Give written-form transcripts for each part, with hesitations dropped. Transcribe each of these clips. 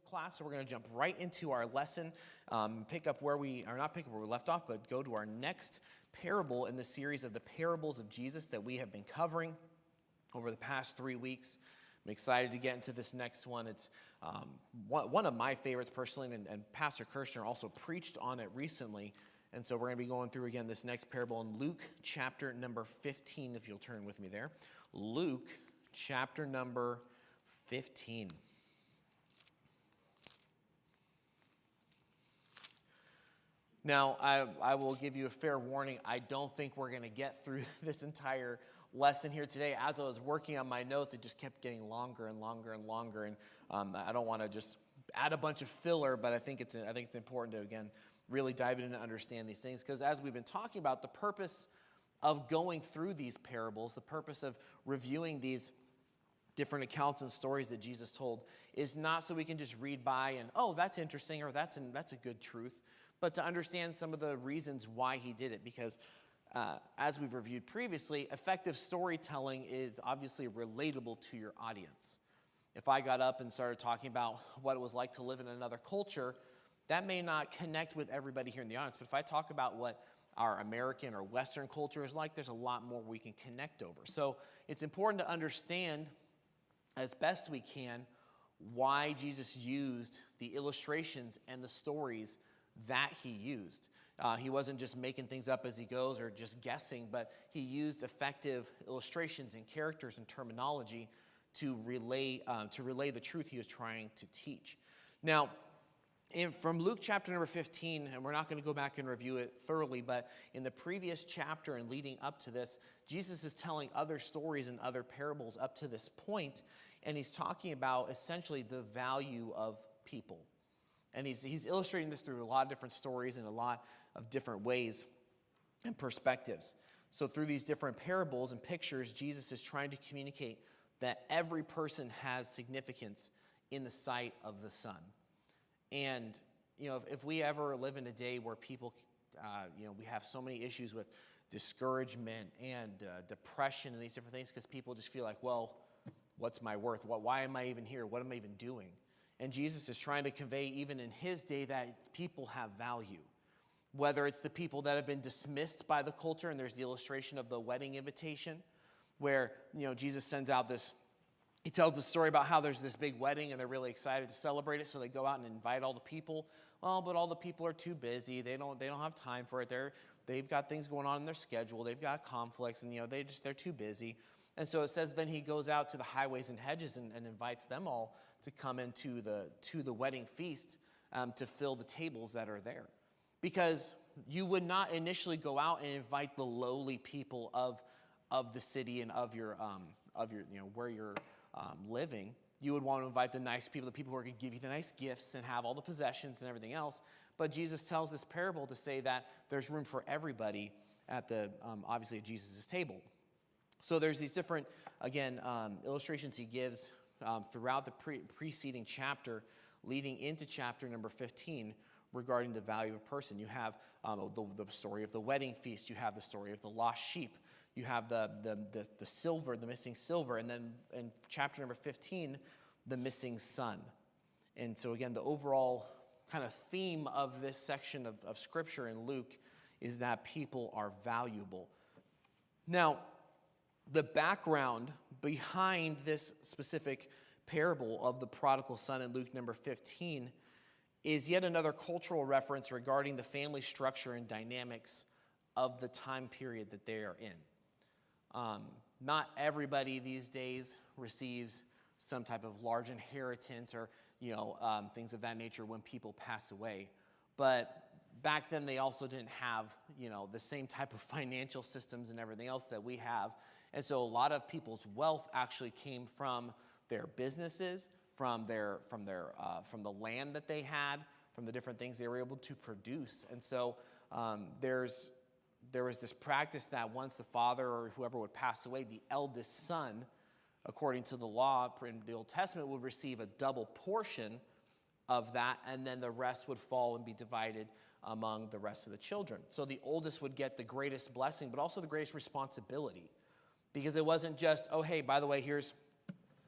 class, so we're going to jump right into our lesson, pick up where we left off, but go to our next parable in the series of the parables of Jesus that we have been covering over the past 3 weeks. I'm excited to get into this next one. It's one of my favorites personally, and Pastor Kirshner also preached on it recently. And so we're going to be going through again this next parable in Luke chapter number 15, if you'll turn with me there. Luke chapter number 15. Now, I will give you a fair warning. I don't think we're going to get through this entire lesson here today. As I was working on my notes, it just kept getting longer and longer and longer. And I don't want to just add a bunch of filler, but I think it's important to, again, really dive in and understand these things. Because as we've been talking about, the purpose of going through these parables, the purpose of reviewing these different accounts and stories that Jesus told is not so we can just read by and, oh, that's interesting, or that's a good truth, but to understand some of the reasons why he did it. Because as we've reviewed previously, effective storytelling is obviously relatable to your audience. If I got up and started talking about what it was like to live in another culture, that may not connect with everybody here in the audience. But if I talk about what our American or Western culture is like, there's a lot more we can connect over. So it's important to understand as best we can why Jesus used the illustrations and the stories that he used. He wasn't just making things up as he goes or just guessing, but he used effective illustrations and characters and terminology to relay the truth he was trying to teach. Now, from Luke chapter number 15, and we're not going to go back and review it thoroughly, but in the previous chapter and leading up to this, Jesus is telling other stories and other parables up to this point, and he's talking about essentially the value of people. And he's illustrating this through a lot of different stories in a lot of different ways and perspectives. So through these different parables and pictures, Jesus is trying to communicate that every person has significance in the sight of the Son. And, if we ever live in a day where people, we have so many issues with discouragement and depression and these different things because people just feel like, well, what's my worth? Why am I even here? What am I even doing? And Jesus is trying to convey, even in his day, that people have value. Whether it's the people that have been dismissed by the culture, and there's the illustration of the wedding invitation, where, Jesus sends out this. He tells the story about how there's this big wedding and they're really excited to celebrate it, so they go out and invite all the people. Oh, but all the people are too busy. They don't have time for it. They've got things going on in their schedule. They've got conflicts, and they're too busy. And so it says then he goes out to the highways and hedges and invites them all to come into the wedding feast to fill the tables that are there. Because you would not initially go out and invite the lowly people of the city and of your where you're living. You would want to invite the nice people, the people who are going to give you the nice gifts and have all the possessions and everything else. But Jesus tells this parable to say that there's room for everybody at the obviously at Jesus' table. So there's these different, again, illustrations he gives throughout the preceding chapter, leading into chapter number 15, regarding the value of a person. You have the story of the wedding feast. You have the story of the lost sheep. You have the silver, the missing silver, and then in chapter number 15, the missing son. And so again, the overall kind of theme of this section of Scripture in Luke is that people are valuable. Now, the background behind this specific parable of the prodigal son in Luke number 15 is yet another cultural reference regarding the family structure and dynamics of the time period that they are in. Not everybody these days receives some type of large inheritance or things of that nature when people pass away. But back then they also didn't have the same type of financial systems and everything else that we have. And so a lot of people's wealth actually came from their businesses, from the land that they had, from the different things they were able to produce. And so there was this practice that once the father or whoever would pass away, the eldest son, according to the law in the Old Testament, would receive a double portion of that, and then the rest would fall and be divided among the rest of the children. So the oldest would get the greatest blessing, but also the greatest responsibility. Because it wasn't just, oh, hey, by the way, here's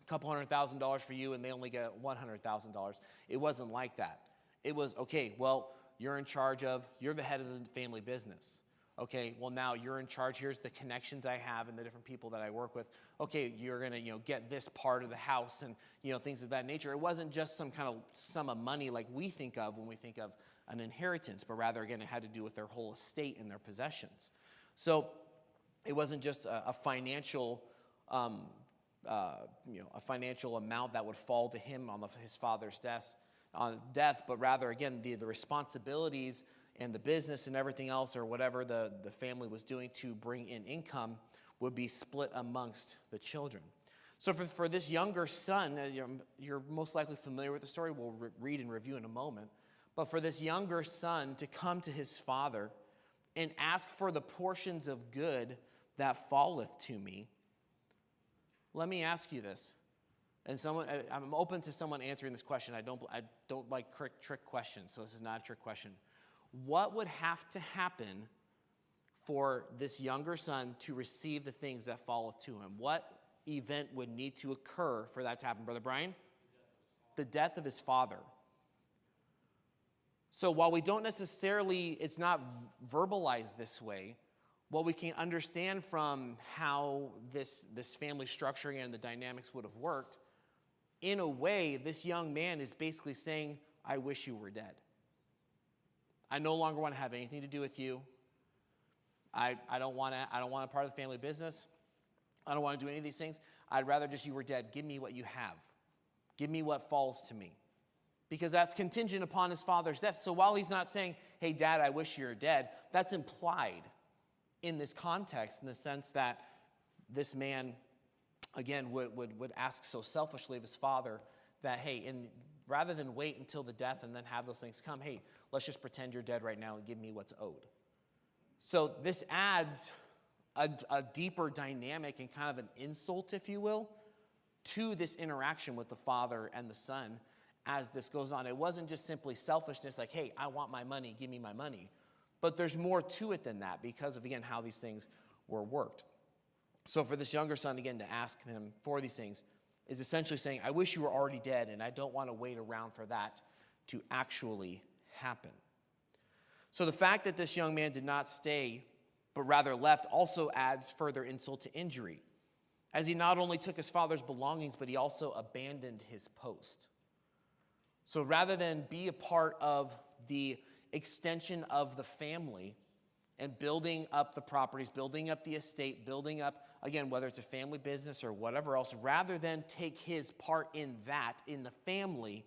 couple $100,000 for you and they only get $100,000. It wasn't like that. It was, okay, well, you're the head of the family business. Okay, well, now you're in charge. Here's the connections I have and the different people that I work with. Okay, you're going to, get this part of the house and, things of that nature. It wasn't just some kind of sum of money like we think of when we think of an inheritance, but rather, again, it had to do with their whole estate and their possessions. So it wasn't just a financial, a financial amount that would fall to him on his father's death, but rather, again, the responsibilities and the business and everything else, or whatever the family was doing to bring in income, would be split amongst the children. So for this younger son, you're most likely familiar with the story. We'll read and review in a moment. But for this younger son to come to his father and ask for the portions of good that falleth to me, let me ask you this. And I'm open to someone answering this question. I don't like trick questions, so this is not a trick question. What would have to happen for this younger son to receive the things that falleth to him? What event would need to occur for that to happen, Brother Brian? The death of his father. So while we don't necessarily, it's not verbalized this way, what we can understand from how this family structuring and the dynamics would have worked, in a way, this young man is basically saying, I wish you were dead. I no longer want to have anything to do with you. I don't want a part of the family business. I don't want to do any of these things. I'd rather just you were dead. Give me what you have. Give me what falls to me. Because that's contingent upon his father's death. So while he's not saying, hey, Dad, I wish you were dead, that's implied in this context, in the sense that this man, again, would ask so selfishly of his father that, hey, rather than wait until the death and then have those things come, hey, let's just pretend you're dead right now and give me what's owed. So this adds a deeper dynamic and kind of an insult, if you will, to this interaction with the father and the son as this goes on. It wasn't just simply selfishness, like, hey, I want my money, give me my money. But there's more to it than that because of, again, how these things were worked. So for this younger son, again, to ask him for these things is essentially saying, I wish you were already dead, and I don't want to wait around for that to actually happen. So the fact that this young man did not stay, but rather left, also adds further insult to injury, as he not only took his father's belongings, but he also abandoned his post. So rather than be a part of the extension of the family and building up the properties, building up the estate, building up, again, whether it's a family business or whatever else, rather than take his part in that, in the family,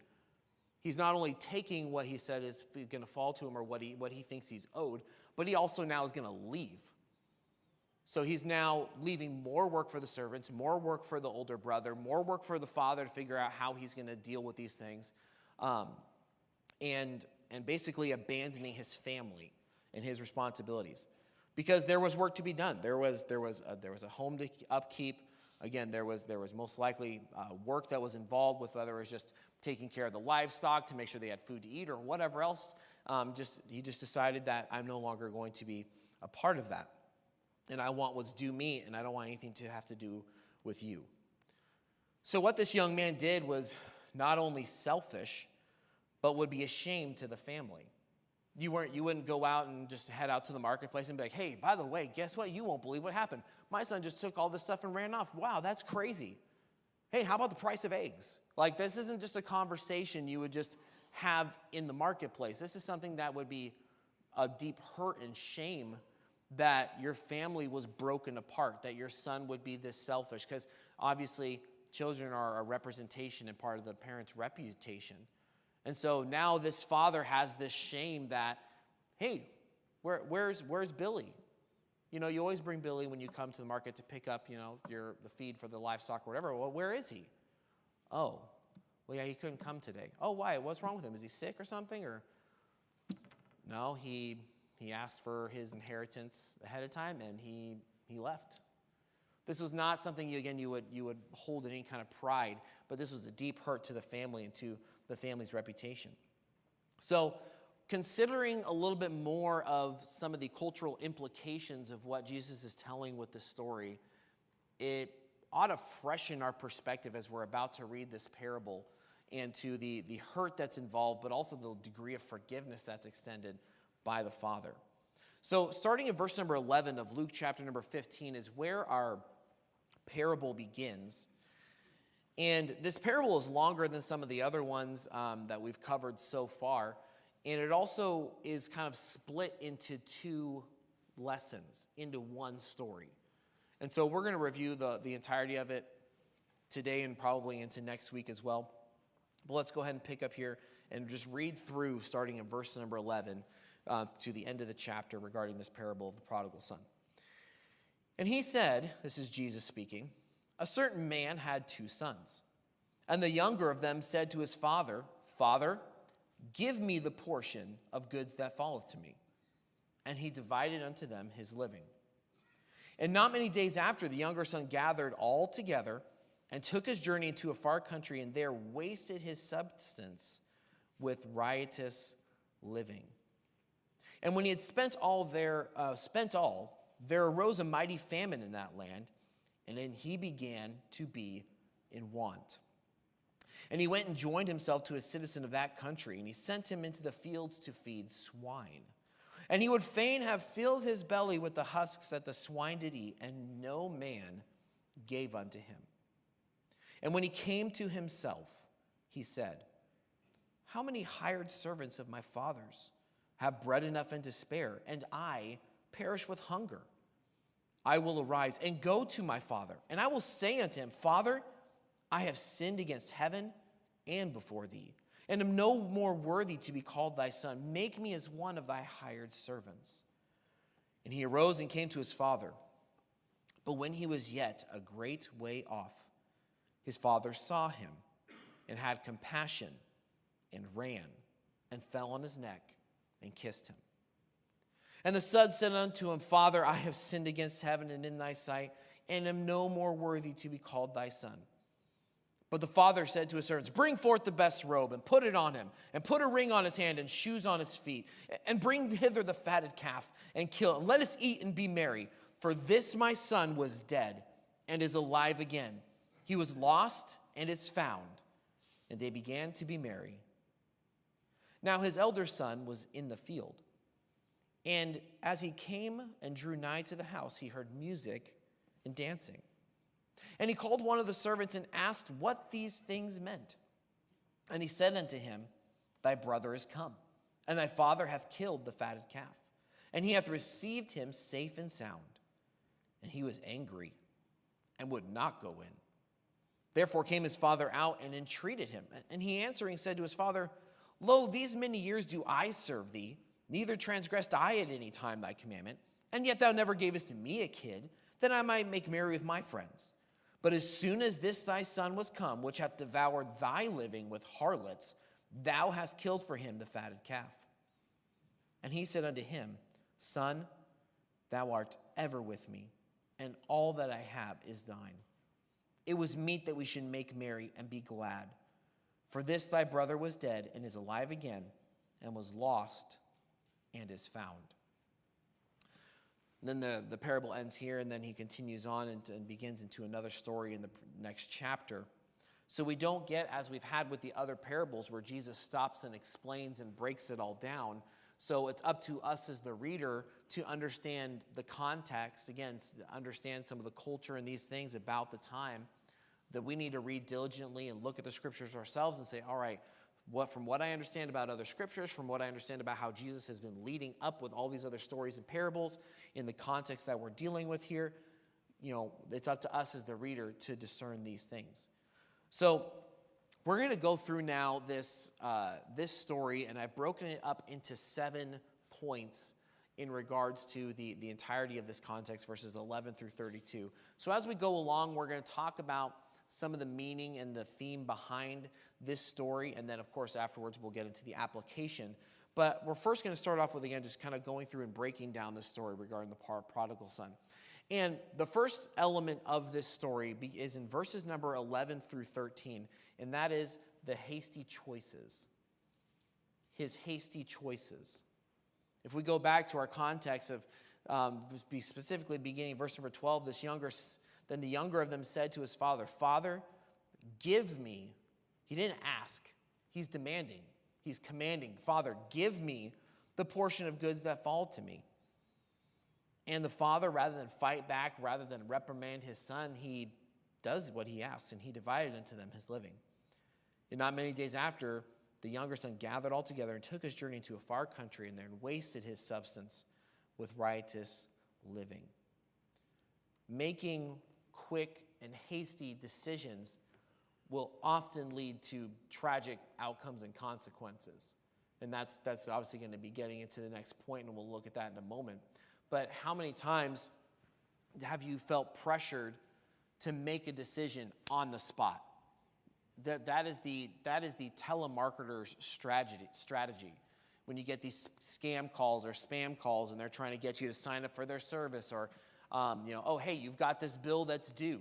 he's not only taking what he said is going to fall to him or what he thinks he's owed, but he also now is going to leave. So he's now leaving more work for the servants, more work for the older brother, more work for the father to figure out how he's going to deal with these things, and basically abandoning his family and his responsibilities, because there was work to be done. There was a home to upkeep. Again, there was most likely work that was involved with, whether it was just taking care of the livestock to make sure they had food to eat or whatever else. He just decided that I'm no longer going to be a part of that, and I want what's due me, and I don't want anything to have to do with you. So what this young man did was not only selfish, but would be a shame to the family. You wouldn't go out and just head out to the marketplace and be like, hey, by the way, guess what? You won't believe what happened. My son just took all this stuff and ran off. Wow, that's crazy. Hey, how about the price of eggs? Like, this isn't just a conversation you would just have in the marketplace. This is something that would be a deep hurt and shame that your family was broken apart, that your son would be this selfish, because obviously children are a representation and part of the parent's reputation. And so now this father has this shame that, hey, where's Billy? You always bring Billy when you come to the market to pick up, the feed for the livestock or whatever. Well, where is he? Oh, well, yeah, he couldn't come today. Oh, why? What's wrong with him? Is he sick or something? Or no, he asked for his inheritance ahead of time and he left. This was not something you would hold in any kind of pride, but this was a deep hurt to the family and to the family's reputation. So, considering a little bit more of some of the cultural implications of what Jesus is telling with this story, it ought to freshen our perspective as we're about to read this parable and to the hurt that's involved, but also the degree of forgiveness that's extended by the Father. So starting in verse number 11 of Luke chapter number 15 is where our parable begins. And this parable is longer than some of the other ones that we've covered so far. And it also is kind of split into two lessons, into one story. And so we're going to review the entirety of it today and probably into next week as well. But let's go ahead and pick up here and just read through starting in verse number 11 to the end of the chapter regarding this parable of the prodigal son. And he said, this is Jesus speaking, a certain man had 2 sons. And the younger of them said to his father, Father, give me the portion of goods that falleth to me. And he divided unto them his living. And not many days after, the younger son gathered all together and took his journey into a far country, and there wasted his substance with riotous living. And when he had spent all, there arose a mighty famine in that land, and then he began to be in want. And he went and joined himself to a citizen of that country, and he sent him into the fields to feed swine. And he would fain have filled his belly with the husks that the swine did eat, and no man gave unto him. And when he came to himself, he said, How many hired servants of my father's have bread enough and to spare, and I perish with hunger? I will arise and go to my father, and I will say unto him, Father, I have sinned against heaven and before thee, and am no more worthy to be called thy son. Make me as one of thy hired servants. And he arose and came to his father. But when he was yet a great way off, his father saw him and had compassion and ran and fell on his neck and kissed him. And the son said unto him, Father, I have sinned against heaven and in thy sight, and am no more worthy to be called thy son. But the father said to his servants, Bring forth the best robe, and put it on him, and put a ring on his hand, and shoes on his feet, and bring hither the fatted calf, and kill it, and let us eat and be merry. For this my son was dead, and is alive again. He was lost, and is found. And they began to be merry. Now his elder son was in the field. And as he came and drew nigh to the house, he heard music and dancing. And he called one of the servants and asked what these things meant. And he said unto him, Thy brother is come, and thy father hath killed the fatted calf, and he hath received him safe and sound. And he was angry and would not go in. Therefore came his father out and entreated him. And he answering said to his father, Lo, these many years do I serve thee, neither transgressed I at any time thy commandment, and yet thou never gavest to me a kid, that I might make merry with my friends. But as soon as this thy son was come, which hath devoured thy living with harlots, thou hast killed for him the fatted calf. And he said unto him, Son, thou art ever with me, and all that I have is thine. It was meet that we should make merry and be glad. For this thy brother was dead and is alive again, and was lost and is found. And then the parable ends here, and then he continues on and begins into another story in the next chapter. So we don't get, as we've had with the other parables, where Jesus stops and explains and breaks it all down. So it's up to us as the reader to understand the context, again, to understand some of the culture and these things about the time, that we need to read diligently and look at the scriptures ourselves and say, all right, from what I understand about other scriptures, from what I understand about how Jesus has been leading up with all these other stories and parables in the context that we're dealing with here, it's up to us as the reader to discern these things. So we're going to go through now this story, and I've broken it up into 7 points in regards to the entirety of this context, verses 11 through 32. So as we go along, we're going to talk about some of the meaning and the theme behind this story, and then, of course, afterwards we'll get into the application. But we're first going to start off with, again, just kind of going through and breaking down this story regarding the prodigal son. And the first element of this story is in verses number 11 through 13, and that is the hasty choices. His hasty choices. If we go back to our context of specifically beginning verse number 12, Then the younger of them said to his father, Father, give me. He didn't ask. He's demanding. He's commanding. Father, give me the portion of goods that fall to me. And the father, rather than fight back, rather than reprimand his son, he does what he asked, and he divided unto them his living. And not many days after, the younger son gathered all together and took his journey into a far country, and there wasted his substance with riotous living. Making quick and hasty decisions will often lead to tragic outcomes and consequences. And that's obviously going to be getting into the next point, and we'll look at that in a moment. But how many times have you felt pressured to make a decision on the spot? That is the telemarketer's strategy. When you get these scam calls or spam calls, and they're trying to get you to sign up for their service, or oh, hey, you've got this bill that's due,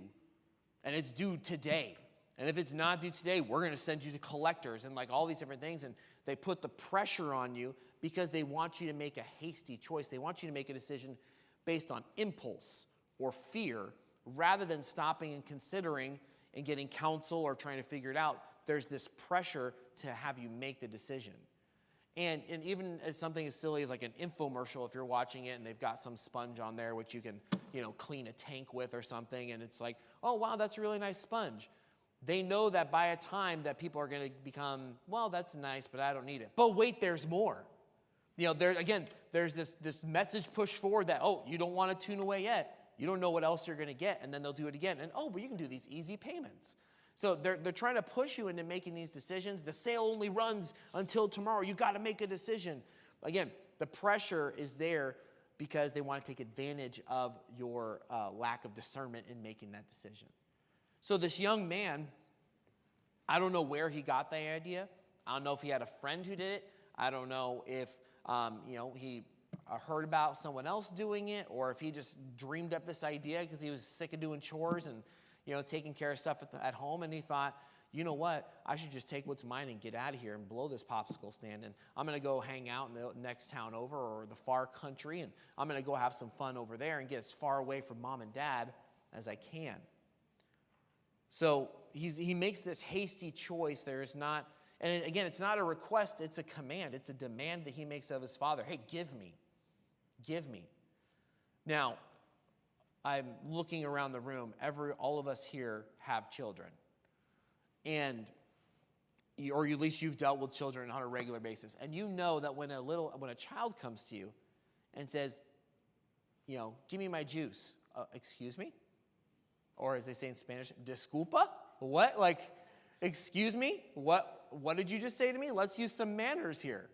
and it's due today. And if it's not due today, we're going to send you to collectors, and like all these different things. And they put the pressure on you because they want you to make a hasty choice. They want you to make a decision based on impulse or fear, rather than stopping and considering and getting counsel or trying to figure it out. There's this pressure to have you make the decision. And even as something as silly as like an infomercial, if you're watching it and they've got some sponge on there which you can, clean a tank with or something, and it's like, oh, wow, that's a really nice sponge. They know that by a time that people are going to become, well, that's nice, but I don't need it. But wait, there's more. There's this message pushed forward that, oh, you don't want to tune away yet. You don't know what else you're going to get, and then they'll do it again. And, oh, but you can do these easy payments. So they're trying to push you into making these decisions. The sale only runs until tomorrow. You got to make a decision. Again, the pressure is there because they want to take advantage of your lack of discernment in making that decision. So this young man, I don't know where he got the idea. I don't know if he had a friend who did it. I don't know if he heard about someone else doing it, or if he just dreamed up this idea because he was sick of doing chores and taking care of stuff at home, and he thought, you know what, I should just take what's mine and get out of here and blow this popsicle stand, and I'm going to go hang out in the next town over, or the far country, and I'm going to go have some fun over there and get as far away from mom and dad as I can. So he makes this hasty choice. There's not, and again, it's not a request, it's a command. It's a demand that he makes of his father. Hey, give me. Give me. Now, I'm looking around the room. All of us here have children. And, or at least you've dealt with children on a regular basis. And you know that when a child comes to you and says, give me my juice. Excuse me? Or as they say in Spanish, disculpa? What? Like, excuse me? What did you just say to me? Let's use some manners here.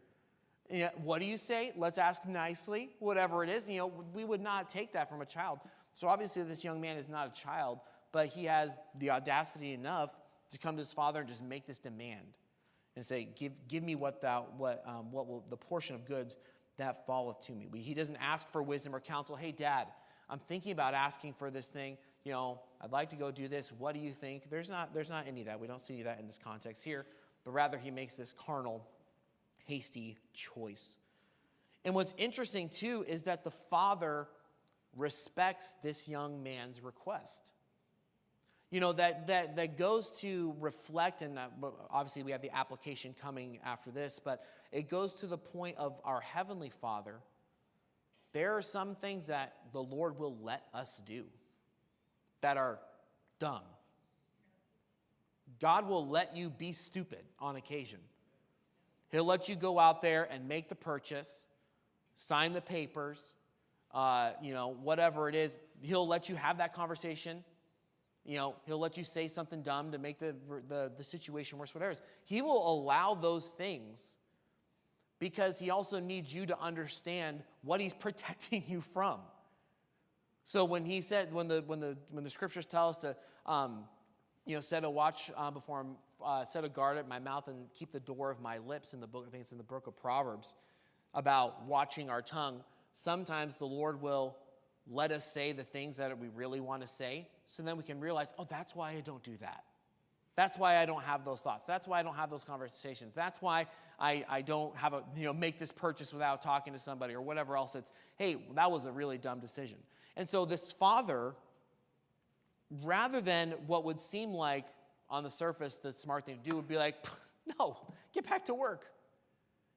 What do you say? Let's ask nicely, whatever it is. We would not take that from a child. So obviously this young man is not a child, but he has the audacity enough to come to his father and just make this demand and say, give me the portion of goods that falleth to me. He doesn't ask for wisdom or counsel. Hey, Dad, I'm thinking about asking for this thing. I'd like to go do this. What do you think? There's not any of that. We don't see that in this context here, but rather he makes this carnal, hasty choice. And what's interesting too is that the father respects this young man's request. That goes to reflect, and obviously we have the application coming after this, but it goes to the point of our Heavenly Father. There are some things that the Lord will let us do that are dumb. God will let you be stupid on occasion. He'll let you go out there and make the purchase, sign the papers, whatever it is. He'll let you have that conversation. He'll let you say something dumb to make the situation worse, whatever it is. He will allow those things because he also needs you to understand what he's protecting you from. So when he said, when the scriptures tell us to, set a watch before him, set a guard at my mouth and keep the door of my lips in the book, I think it's in the book of Proverbs, about watching our tongue. Sometimes the Lord will let us say the things that we really want to say, so then we can realize, oh, that's why I don't do that. That's why I don't have those thoughts. That's why I don't have those conversations. That's why I don't have make this purchase without talking to somebody or whatever else. It's, hey, that was a really dumb decision. And so this father rather than what would seem like on the surface the smart thing to do would be like, no, get back to work.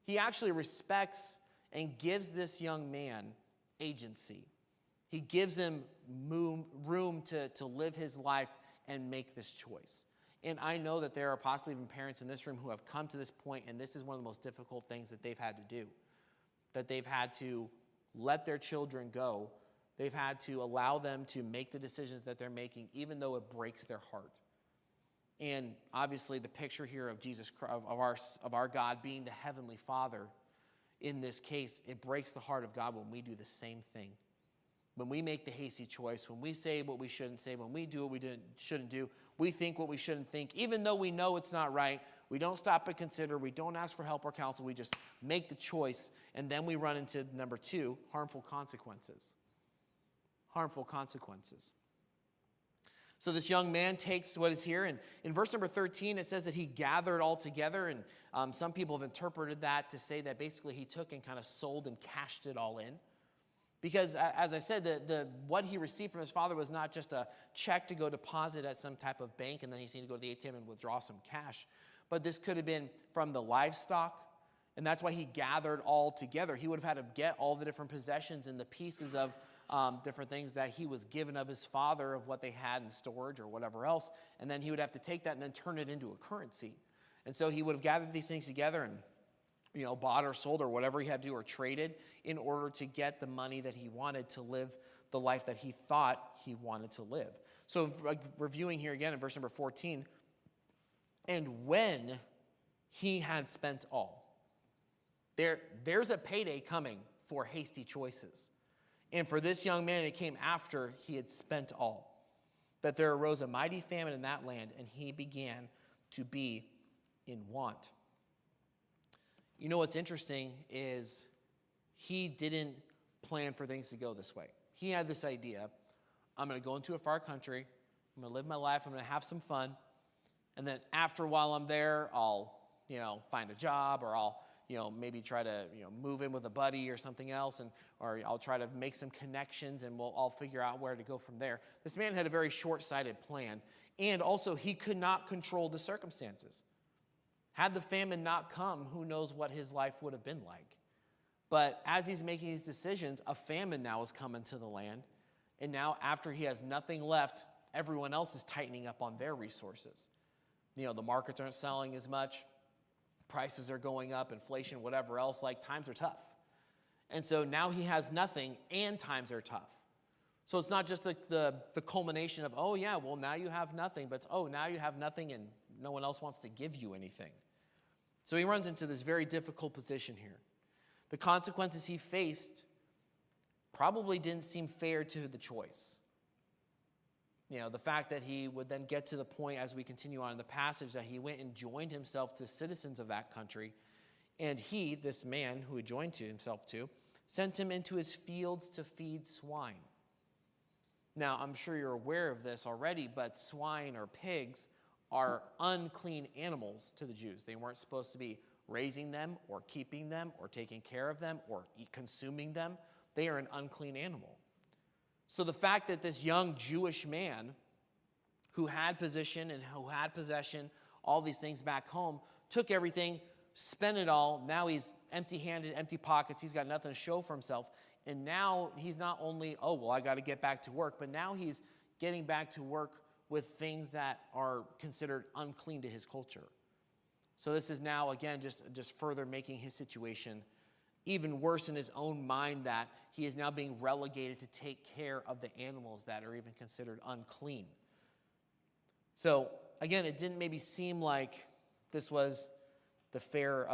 He actually respects and gives this young man agency. He gives him room to live his life and make this choice. And I know that there are possibly even parents in this room who have come to this point, and this is one of the most difficult things that they've had to do, that they've had to let their children go. They've had to allow them to make the decisions that they're making, even though it breaks their heart. And obviously the picture here of Jesus Christ, of our God being the Heavenly Father, in this case, it breaks the heart of God when we do the same thing. When we make the hasty choice, when we say what we shouldn't say, when we do what we shouldn't do, we think what we shouldn't think, even though we know it's not right, we don't stop and consider, we don't ask for help or counsel, we just make the choice, and then we run into number 2, harmful consequences. Harmful consequences. So this young man takes what is here, and in verse number 13, it says that he gathered all together, and some people have interpreted that to say that basically he took and kind of sold and cashed it all in. Because, as I said, what he received from his father was not just a check to go deposit at some type of bank, and then he's need to go to the ATM and withdraw some cash. But this could have been from the livestock, and that's why he gathered all together. He would have had to get all the different possessions and the pieces of different things that he was given of his father, of what they had in storage or whatever else, and then he would have to take that and then turn it into a currency. And so he would have gathered these things together and bought or sold or whatever he had to do, or traded in order to get the money that he wanted to live the life that he thought he wanted to live. So reviewing here again in verse number 14, and when he had spent all. There's a payday coming for hasty choices. And for this young man, it came after he had spent all, that there arose a mighty famine in that land, and he began to be in want. You know what's interesting is he didn't plan for things to go this way. He had this idea, I'm going to go into a far country, I'm going to live my life, I'm going to have some fun, and then after a while I'm there, I'll, find a job, or I'll, maybe try to, move in with a buddy or something else, or I'll try to make some connections, and we'll all figure out where to go from there. This man had a very short-sighted plan, and also he could not control the circumstances. Had the famine not come, who knows what his life would have been like. But as he's making these decisions, a famine now is coming to the land. And now after he has nothing left, everyone else is tightening up on their resources. The markets aren't selling as much. Prices are going up, inflation, whatever else, times are tough. And so now he has nothing and times are tough. So it's not just the culmination of, oh yeah, well now you have nothing, but now you have nothing and no one else wants to give you anything. So he runs into this very difficult position here. The consequences he faced probably didn't seem fair to the choice. The fact that he would then get to the point as we continue on in the passage that he went and joined himself to citizens of that country, and he, this man who he joined to himself to, sent him into his fields to feed swine. Now, I'm sure you're aware of this already, but swine or pigs are unclean animals to the Jews. They weren't supposed to be raising them or keeping them or taking care of them or consuming them. They are an unclean animal. So the fact that this young Jewish man who had position and who had possession, all these things back home, took everything, spent it all. Now he's empty-handed, empty pockets. He's got nothing to show for himself. And now he's not only, I got to get back to work, but now he's getting back to work with things that are considered unclean to his culture. So this is now, again, just further making his situation even worse in his own mind, that he is now being relegated to take care of the animals that are even considered unclean. So, again, it didn't maybe seem like this was a fair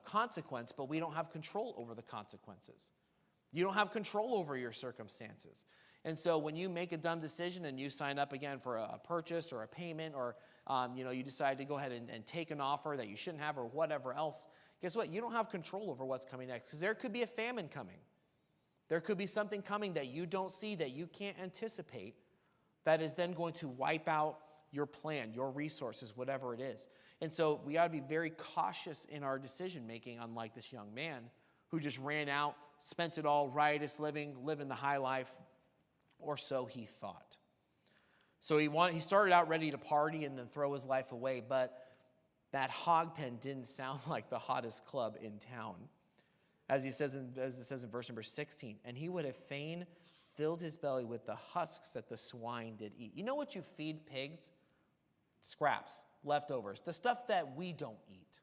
consequence, but we don't have control over the consequences. You don't have control over your circumstances. And so when you make a dumb decision and you sign up again for a purchase or a payment, or you decide to go ahead and take an offer that you shouldn't have, or whatever else, guess what? You don't have control over what's coming next, because there could be a famine coming. There could be something coming that you don't see, that you can't anticipate, that is then going to wipe out your plan, your resources, whatever it is. And so we ought to be very cautious in our decision making, unlike this young man who just ran out, spent it all, riotous living the high life, or so he thought. So he started out ready to party and then throw his life away, but that hog pen didn't sound like the hottest club in town. As it says in verse number 16, and he would have fain filled his belly with the husks that the swine did eat. You know what you feed pigs? Scraps, leftovers, the stuff that we don't eat.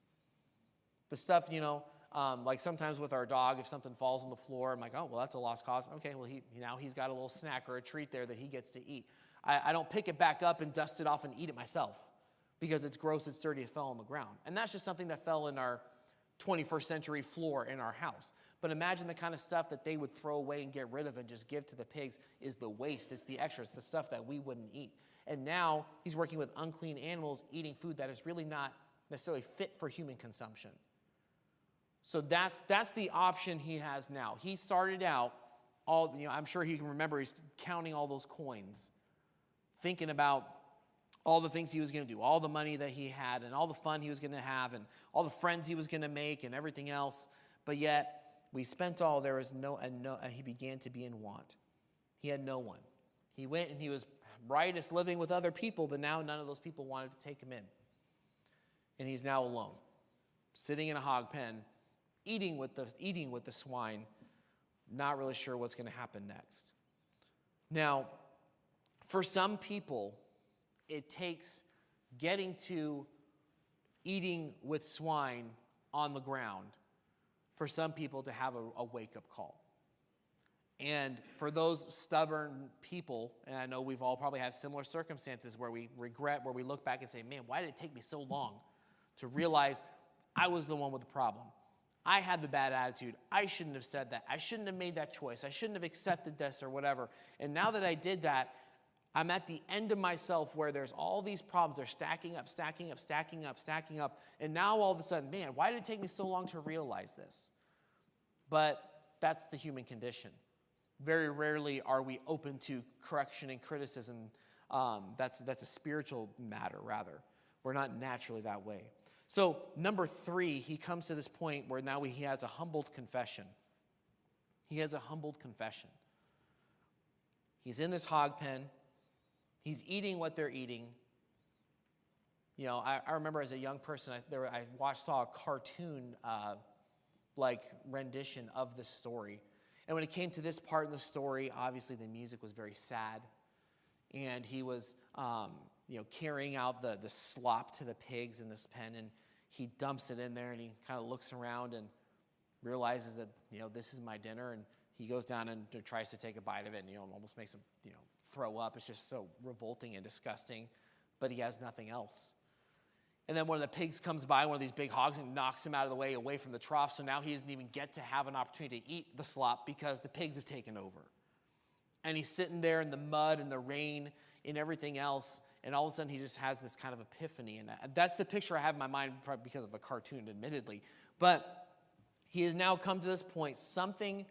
The stuff, like sometimes with our dog, if something falls on the floor, I'm like, oh, well, that's a lost cause. Okay, well, now he's got a little snack or a treat there that he gets to eat. I don't pick it back up and dust it off and eat it myself because it's gross, it's dirty, it fell on the ground. And that's just something that fell in our 21st century floor in our house. But imagine the kind of stuff that they would throw away and get rid of and just give to the pigs is the waste, it's the extra, it's the stuff that we wouldn't eat. And now he's working with unclean animals, eating food that is really not necessarily fit for human consumption. So that's the option he has now. He started out, I'm sure he can remember, he's counting all those coins, thinking about all the things he was going to do, all the money that he had, and all the fun he was going to have, and all the friends he was going to make, and everything else. But yet, we spent all, there was and he began to be in want. He had no one. He went and he was riotous living with other people, but now none of those people wanted to take him in. And he's now alone, sitting in a hog pen, eating with the swine, not really sure what's going to happen next. Now, for some people, it takes getting to eating with swine on the ground for some people to have a wake-up call. And for those stubborn people, and I know we've all probably had similar circumstances where we regret, where we look back and say, man, why did it take me so long to realize I was the one with the problem? I had the bad attitude. I shouldn't have said that. I shouldn't have made that choice. I shouldn't have accepted this or whatever. And now that I did that, I'm at the end of myself where there's all these problems. They're stacking up, stacking up, stacking up, stacking up. And now all of a sudden, man, why did it take me so long to realize this? But that's the human condition. Very rarely are we open to correction and criticism. That's a spiritual matter, rather. We're not naturally that way. So, number 3, he comes to this point where now he has a humbled confession. He has a humbled confession. He's in this hog pen. He's eating what they're eating. I remember as a young person, I saw a cartoon rendition of this story. And when it came to this part in the story, obviously the music was very sad. And he was, carrying out the slop to the pigs in this pen. And he dumps it in there and he kind of looks around and realizes that, this is my dinner. And he goes down and tries to take a bite of it and, almost makes him, throw up. It's just so revolting and disgusting. But he has nothing else. And then one of the pigs comes by, one of these big hogs, and knocks him out of the way, away from the trough. So now he doesn't even get to have an opportunity to eat the slop because the pigs have taken over. And he's sitting there in the mud and the rain and everything else. And all of a sudden, he just has this kind of epiphany. And that's the picture I have in my mind, probably because of the cartoon, admittedly. But he has now come to this point. Something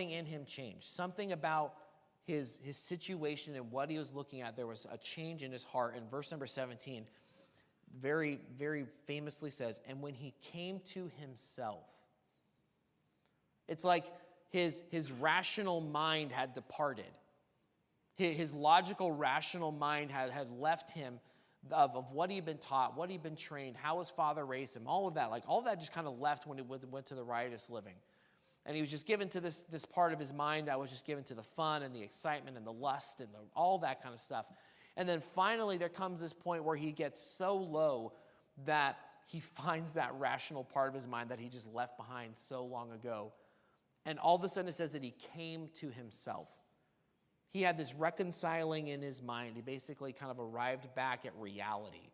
in him changed. Something about his situation and what he was looking at. There was a change in his heart. In verse number 17, very, very famously says, and when he came to himself, it's like his rational mind had departed. His logical, rational mind had left him of what he'd been taught, what he'd been trained, how his father raised him, all of that. All of that just kind of left when he went to the riotous living. And he was just given to this part of his mind that was just given to the fun and the excitement and the lust and all that kind of stuff. And then finally there comes this point where he gets so low that he finds that rational part of his mind that he just left behind so long ago. And all of a sudden it says that he came to himself. He had this reconciling in his mind. He basically kind of arrived back at reality.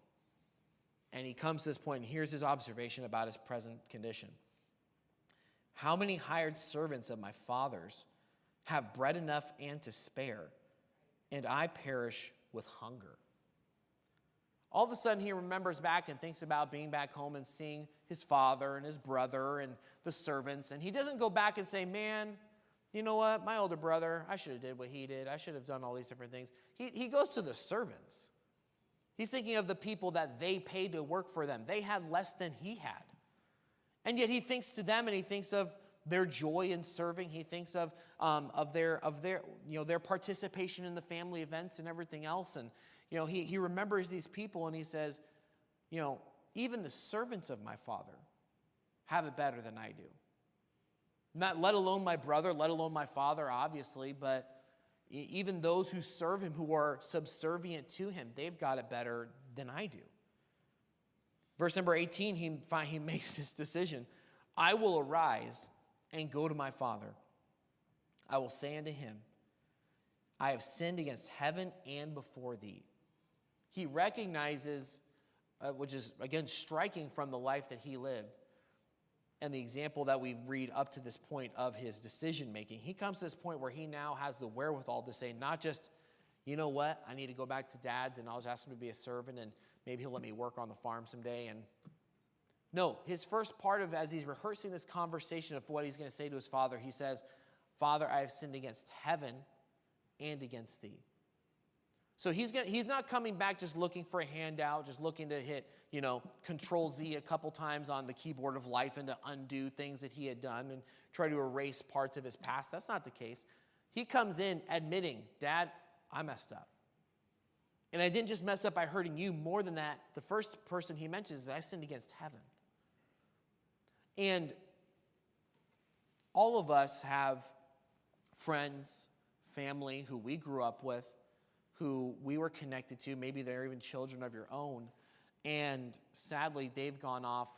And he comes to this point, and here's his observation about his present condition. How many hired servants of my father's have bread enough and to spare, and I perish with hunger? All of a sudden, he remembers back and thinks about being back home and seeing his father and his brother and the servants. And he doesn't go back and say, man, you know what? My older brother, I should have did what he did. I should have done all these different things. He goes to the servants. He's thinking of the people that they paid to work for them. They had less than he had. And yet he thinks to them and he thinks of their joy in serving. He thinks of their participation in the family events and everything else. And he remembers these people, and he says, even the servants of my father have it better than I do. Not let alone my brother, let alone my father, obviously, but even those who serve him, who are subservient to him, they've got it better than I do. Verse number 18, he makes this decision. I will arise and go to my father. I will say unto him, I have sinned against heaven and before thee. He recognizes, which is, again, striking from the life that he lived, and the example that we read up to this point of his decision-making. He comes to this point where he now has the wherewithal to say, not just, you know what, I need to go back to Dad's and I'll just ask him to be a servant and maybe he'll let me work on the farm someday. And no, his first part of, as he's rehearsing this conversation of what he's going to say to his father, he says, Father, I have sinned against heaven and against thee. So he's not coming back just looking for a handout, just looking to hit, Control Z a couple times on the keyboard of life and to undo things that he had done and try to erase parts of his past. That's not the case. He comes in admitting, Dad, I messed up. And I didn't just mess up by hurting you. More than that, the first person he mentions is I sinned against heaven. And all of us have friends, family who we grew up with, who we were connected to. Maybe they're even children of your own. And sadly, they've gone off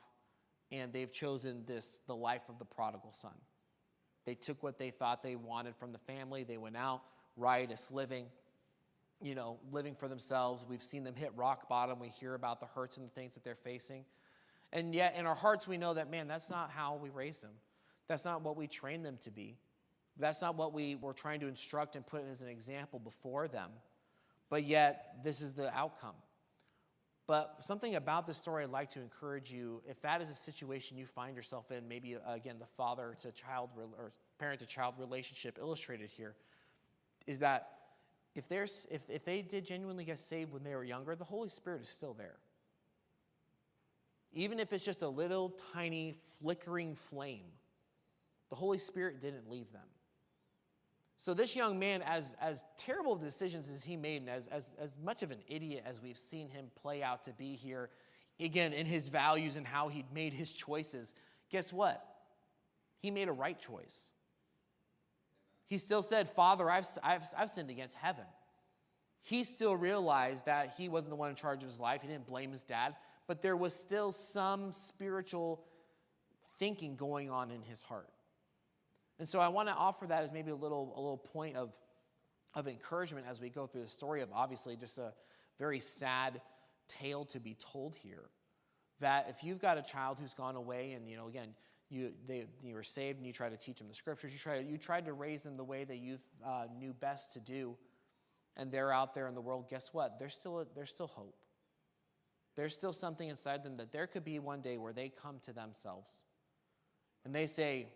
and they've chosen the life of the prodigal son. They took what they thought they wanted from the family. They went out, riotous living, living for themselves. We've seen them hit rock bottom. We hear about the hurts and the things that they're facing. And yet in our hearts, we know that, man, that's not how we raised them. That's not what we trained them to be. That's not what we were trying to instruct and put as an example before them. But yet, this is the outcome. But something about this story I'd like to encourage you, if that is a situation you find yourself in, maybe, again, the father to child or parent to child relationship illustrated here, is that if they did genuinely get saved when they were younger, the Holy Spirit is still there. Even if it's just a little tiny flickering flame, the Holy Spirit didn't leave them. So this young man, as terrible decisions as he made, and as much of an idiot as we've seen him play out to be here, again, in his values and how he made his choices, guess what? He made a right choice. He still said, Father, I've sinned against heaven. He still realized that he wasn't the one in charge of his life. He didn't blame his dad, but there was still some spiritual thinking going on in his heart. And so I want to offer that as maybe a little point of encouragement as we go through the story of, obviously, just a very sad tale to be told here. That if you've got a child who's gone away and, again, you were saved and you try to teach them the scriptures, you tried to raise them the way that you knew best to do, and they're out there in the world, guess what? There's still hope. There's still something inside them that there could be one day where they come to themselves and they say,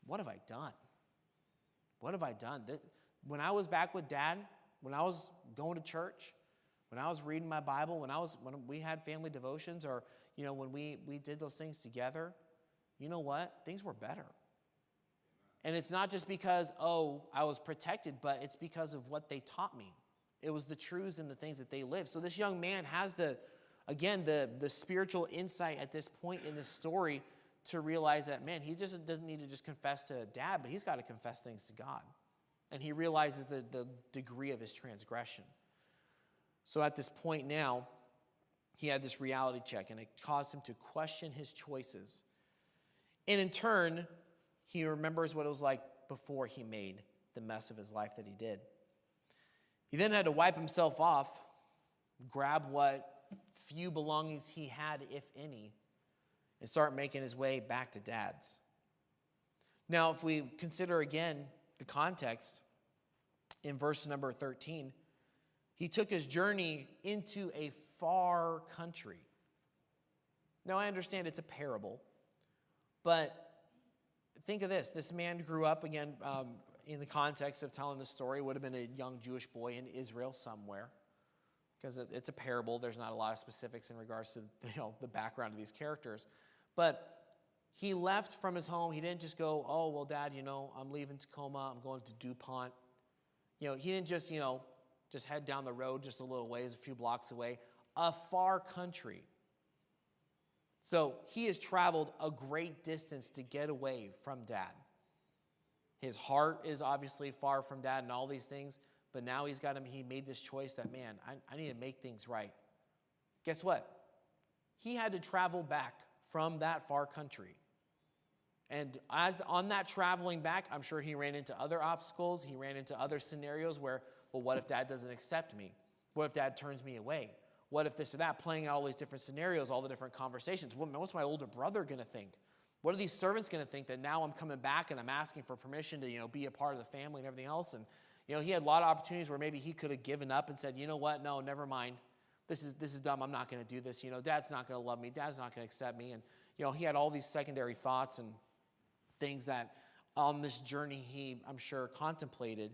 what have I done? What have I done? When I was back with Dad, when I was going to church, when I was reading my Bible, when we had family devotions, or when we did those things together, you know what? Things were better. And it's not just because, I was protected, but it's because of what they taught me. It was the truths and the things that they lived. So this young man has the spiritual insight at this point in this story to realize that, man, he just doesn't need to just confess to Dad, but he's got to confess things to God. And he realizes the degree of his transgression. So at this point now, he had this reality check, and it caused him to question his choices. And in turn, he remembers what it was like before he made the mess of his life that he did. He then had to wipe himself off, grab what few belongings he had, if any, and start making his way back to Dad's. Now, if we consider again the context, in verse number 13, he took his journey into a far country. Now, I understand it's a parable, but think of this. This man grew up, again, in the context of telling the story, would have been a young Jewish boy in Israel somewhere, because it's a parable. There's not a lot of specifics in regards to the background of these characters. But he left from his home. He didn't just go, oh, well, Dad, I'm leaving Tacoma. I'm going to DuPont. He didn't just, just head down the road just a little ways, a few blocks away. A far country. So he has traveled a great distance to get away from Dad. His heart is obviously far from Dad and all these things, but now he made this choice that, man, I need to make things right. Guess what? He had to travel back from that far country. And on that traveling back, I'm sure he ran into other obstacles. He ran into other scenarios where, well, what if Dad doesn't accept me? What if Dad turns me away? What if this or that? Playing out all these different scenarios, all the different conversations. What's my older brother going to think? What are these servants going to think that now I'm coming back and I'm asking for permission to, be a part of the family and everything else? And, he had a lot of opportunities where maybe he could have given up and said, you know what? No, never mind. This is dumb. I'm not going to do this. Dad's not going to love me. Dad's not going to accept me. And, he had all these secondary thoughts and things that on this journey he, I'm sure, contemplated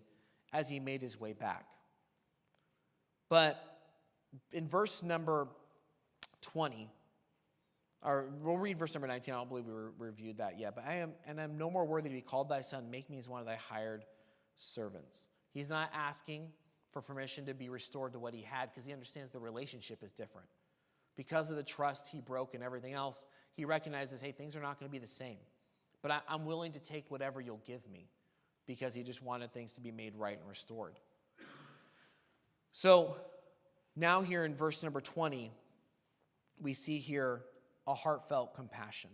as he made his way back. But in verse number 20, or we'll read verse number 19. I don't believe we reviewed that yet. But I am no more worthy to be called thy son. Make me as one of thy hired servants. He's not asking for permission to be restored to what he had because he understands the relationship is different. Because of the trust he broke and everything else, he recognizes, hey, things are not going to be the same. But I'm willing to take whatever you'll give me because he just wanted things to be made right and restored. So now here in verse number 20, we see here a heartfelt compassion.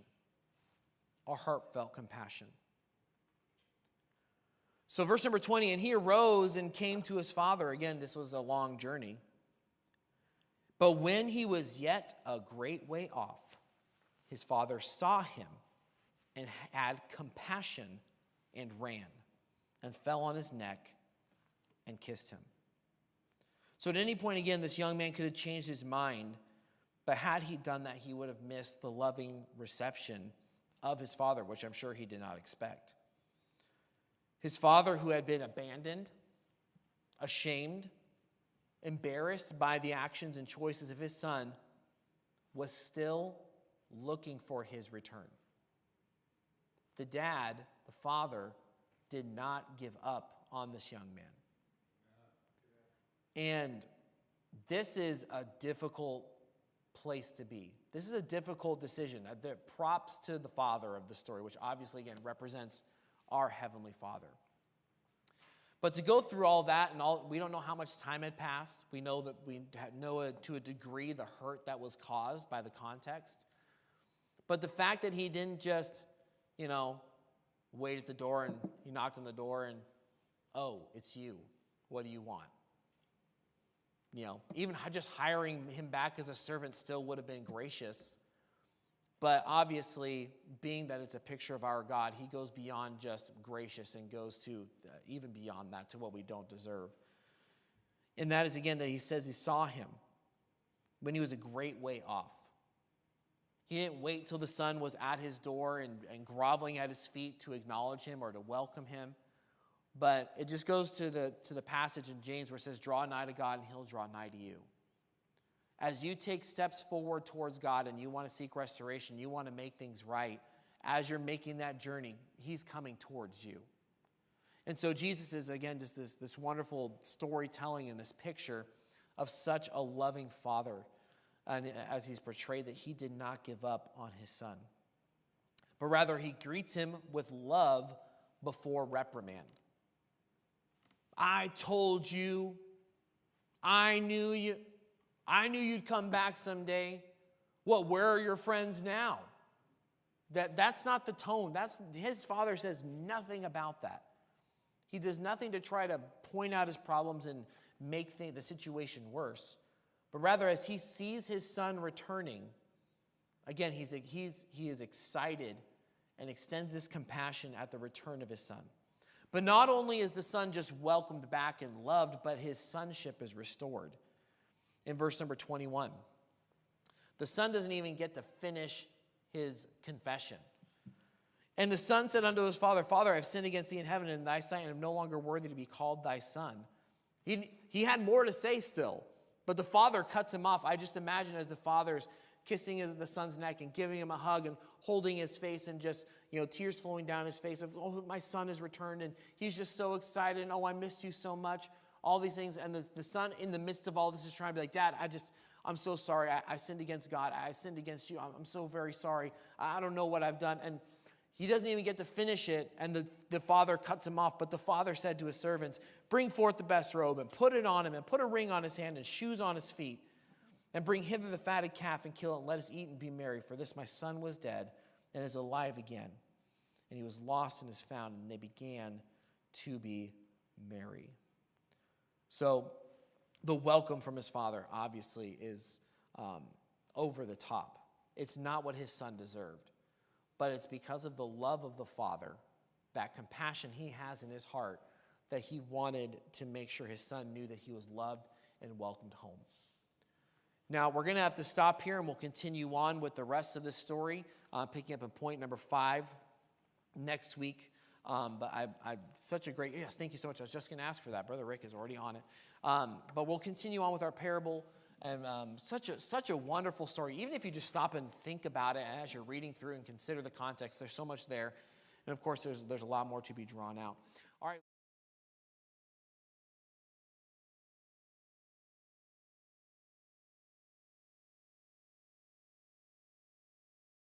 A heartfelt compassion. So verse number 20, and he arose and came to his father. Again, this was a long journey. But when he was yet a great way off, his father saw him and had compassion and ran and fell on his neck and kissed him. So at any point, again, this young man could have changed his mind, but had he done that, he would have missed the loving reception of his father, which I'm sure he did not expect. His father, who had been abandoned, ashamed, embarrassed by the actions and choices of his son, was still looking for his return. The dad, the father, did not give up on this young man. And this is a difficult place to be. This is a difficult decision. The props to the father of the story, which obviously, again, represents our Heavenly Father. But to go through all that, we don't know how much time had passed. We know that we know to a degree the hurt that was caused by the context. But the fact that he didn't just, wait at the door and he knocked on the door and, oh, it's you. What do you want? Even just hiring him back as a servant still would have been gracious. But obviously, being that it's a picture of our God, he goes beyond just gracious and goes to even beyond that, to what we don't deserve. And that is, again, that he says he saw him when he was a great way off. He didn't wait till the son was at his door and groveling at his feet to acknowledge him or to welcome him. But it just goes to the passage in James where it says, draw nigh to God and he'll draw nigh to you. As you take steps forward towards God and you want to seek restoration, you want to make things right, as you're making that journey, he's coming towards you. And so Jesus is, again, just this wonderful storytelling and this picture of such a loving father, and as he's portrayed, that he did not give up on his son. But rather, he greets him with love before reprimand. I told you. I knew you. I knew you'd come back someday. What, where are your friends now? That's not the tone. His father says nothing about that. He does nothing to try to point out his problems and make the situation worse. But rather, as he sees his son returning, again, he is excited and extends this compassion at the return of his son. But not only is the son just welcomed back and loved, but his sonship is restored. In verse number 21, the son doesn't even get to finish his confession. And the son said unto his father, Father, I have sinned against thee in heaven and in thy sight, and am no longer worthy to be called thy son. He had more to say still, but the father cuts him off. I just imagine as the father's kissing the son's neck and giving him a hug and holding his face and just, tears flowing down his face of, oh, my son has returned and he's just so excited and, oh, I missed you so much, all these things. And the son in the midst of all this is trying to be like, Dad, I'm so sorry. I sinned against God. I sinned against you. I'm so very sorry. I don't know what I've done. And he doesn't even get to finish it, and the father cuts him off. But the father said to his servants, bring forth the best robe and put it on him, and put a ring on his hand and shoes on his feet, and bring hither the fatted calf and kill it, and let us eat and be merry. For this my son was dead and is alive again, and he was lost and is found. And they began to be merry. So the welcome from his father obviously is over the top. It's not what his son deserved. But it's because of the love of the Father, that compassion he has in his heart, that he wanted to make sure his son knew that he was loved and welcomed home. Now, we're going to have to stop here, and we'll continue on with the rest of the story, picking up in point number 5 next week. But such a great, yes, thank you so much. I was just going to ask for that. Brother Rick is already on it. But we'll continue on with our parable. And such a wonderful story. Even if you just stop and think about it as you're reading through and consider the context, there's so much there. And of course, there's a lot more to be drawn out. All right.